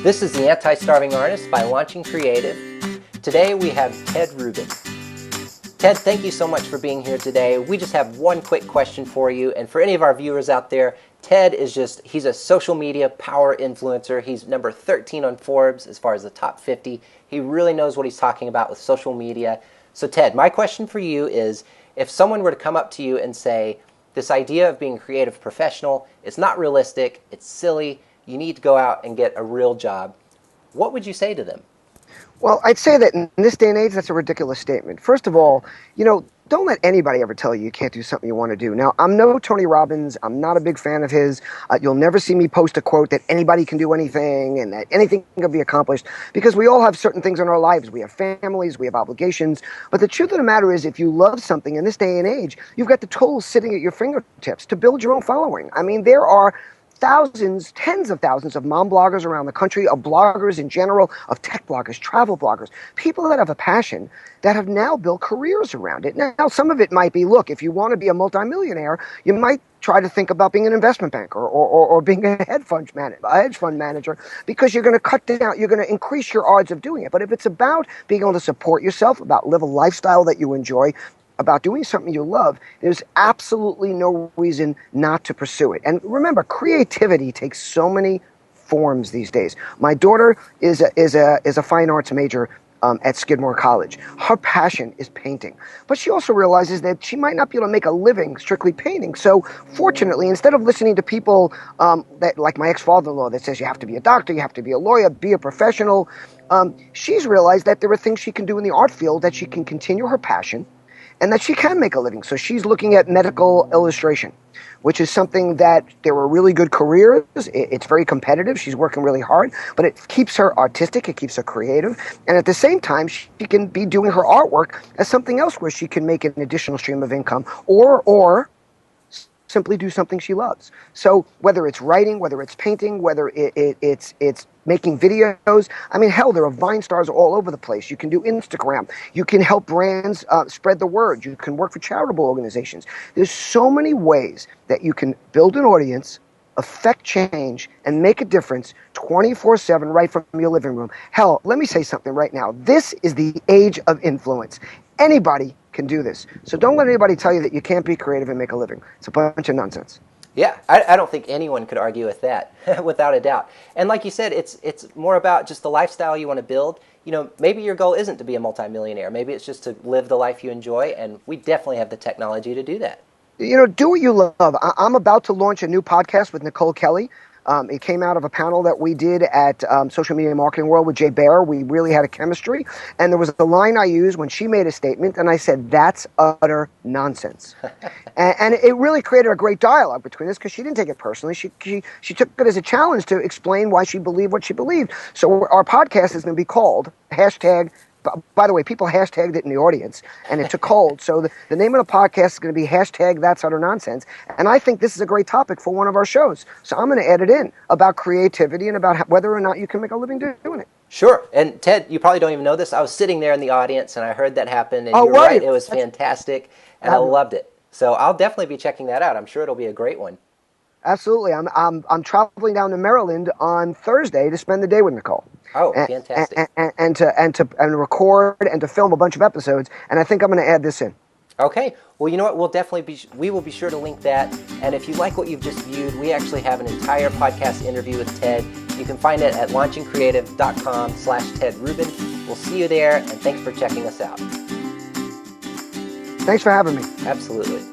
This is The Anti-Starving Artist by Launching Creative. Today we have Ted Rubin. Ted, thank you so much for being here today. We just have one quick question for you, and for any of our viewers out there, Ted is he's a social media power influencer. He's number 13 on Forbes as far as the top 50. He really knows what he's talking about with social media. So Ted, my question for you is, if someone were to come up to you and say, this idea of being a creative professional is not realistic, it's silly, you need to go out and get a real job, what would you say to them? Well, I'd say that in this day and age, that's a ridiculous statement. First of all, don't let anybody ever tell you you can't do something you want to do. Now, I'm no Tony Robbins. I'm not a big fan of his. You'll never see me post a quote that anybody can do anything and that anything can be accomplished, because we all have certain things in our lives. We have families, we have obligations. But the truth of the matter is, if you love something in this day and age, you've got the tools sitting at your fingertips to build your own following. I mean, there are thousands, tens of thousands of mom bloggers around the country, of bloggers in general, of tech bloggers, travel bloggers, people that have a passion that have now built careers around it. Now, some of it might be, look, if you want to be a multimillionaire, you might try to think about being an investment banker or being a hedge fund manager, because you're going to cut down, you're going to increase your odds of doing it. But if it's about being able to support yourself, about live a lifestyle that you enjoy, about doing something you love, there's absolutely no reason not to pursue it. And remember, creativity takes so many forms these days. My daughter is a fine arts major at Skidmore College. Her passion is painting, but she also realizes that she might not be able to make a living strictly painting. So fortunately, instead of listening to people that, like my ex-father-in-law, that says you have to be a doctor, you have to be a lawyer, be a professional, she's realized that there are things she can do in the art field that she can continue her passion and that she can make a living. So she's looking at medical illustration, which is something that there are really good careers. It's very competitive. She's working really hard, but it keeps her artistic. It keeps her creative. And at the same time, she can be doing her artwork as something else where she can make an additional stream of income or simply do something she loves. So whether it's writing, whether it's painting, whether it's making videos, I mean, hell, there are Vine stars all over the place. You can do Instagram. You can help brands spread the word. You can work for charitable organizations. There's so many ways that you can build an audience, affect change, and make a difference 24/7 right from your living room. Hell, let me say something right now. This is the age of influence. Anybody can do this. So don't let anybody tell you that you can't be creative and make a living. It's a bunch of nonsense. Yeah, I don't think anyone could argue with that, without a doubt. And like you said, it's more about just the lifestyle you want to build. Maybe your goal isn't to be a multimillionaire. Maybe it's just to live the life you enjoy, and we definitely have the technology to do that. Do what you love. I'm about to launch a new podcast with Nicole Kelly. It came out of a panel that we did at Social Media Marketing World with Jay Baer. We really had a chemistry. And there was a line I used when she made a statement, and I said, that's utter nonsense. and it really created a great dialogue between us, because she didn't take it personally. She took it as a challenge to explain why she believed what she believed. So our podcast is going to be called hashtag. By the way, people hashtagged it in the audience, and it took hold. So the name of the podcast is going to be hashtag That's Utter Nonsense. And I think this is a great topic for one of our shows. So I'm going to add it in about creativity and about whether or not you can make a living doing it. Sure. And Ted, you probably don't even know this. I was sitting there in the audience, and I heard that happen. And you're right. It was fantastic, and I loved it. So I'll definitely be checking that out. I'm sure it'll be a great one. Absolutely. I'm traveling down to Maryland on Thursday to spend the day with Nicole. Oh, fantastic! And to record and to film a bunch of episodes. And I think I'm going to add this in. Okay. Well, you know what? We will be sure to link that. And if you like what you've just viewed, we actually have an entire podcast interview with Ted. You can find it at launchingcreative.com/Ted Rubin. We'll see you there, and thanks for checking us out. Thanks for having me. Absolutely.